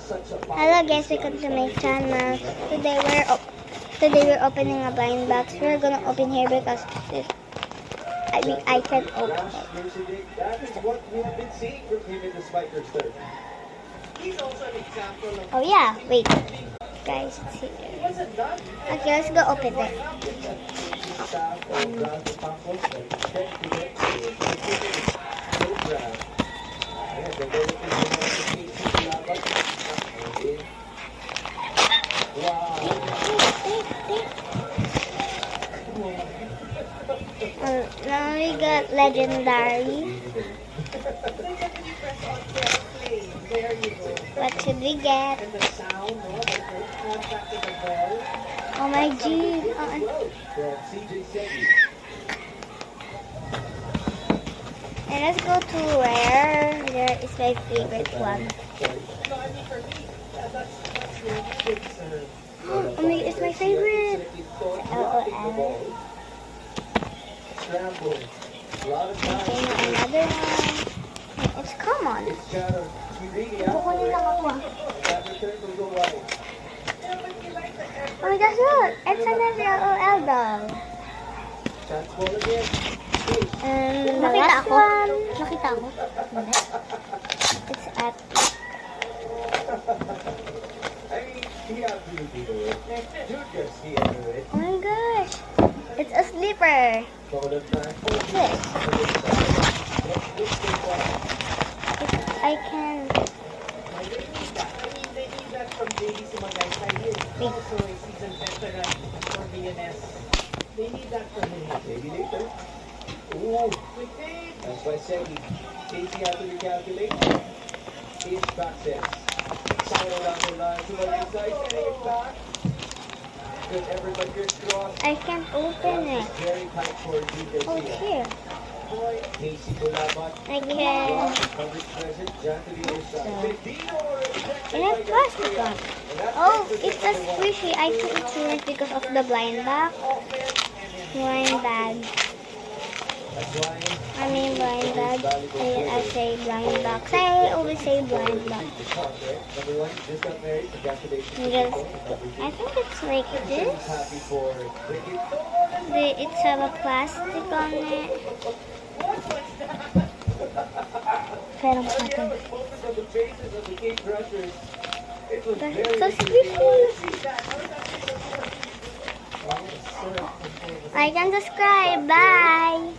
Hello guys, welcome to my channel. Today we're opening a blind box. We're gonna open here because this I can open it. Oh yeah, wait. Guys, it's here. Okay, let's go open it. Now we got legendary. What should we get? Oh my G. And let's go to rare. Rare is my favorite one. Oh my, it's my favorite. LOL. Okay, another one. It's common. Kukunin lang ako. Oh my gosh, look! It's another LOL doll. Nakita ako. Nakita ako. It's at... Oh my gosh! It's a sleeper. What's this? I can... They need that from me. Maybe later. Ooh. That's why I said Casey had to recalculate. Each back says. Final down the line. To the inside. Getting it back. Good effort by Chris Cross. I can't open it. Very tight for you. Oh, it's here. Casey Bulabat. I can... Coverage present. Jan to the other side. And a plastic one. Oh, it's a squishy. I think it's weird because of the blind bag. Blind bag. I mean blind bag. I say blind box. I always say blind box. I think it's like this. It's have a plastic on it. Pero natin. So squishy. Like and subscribe. Bye.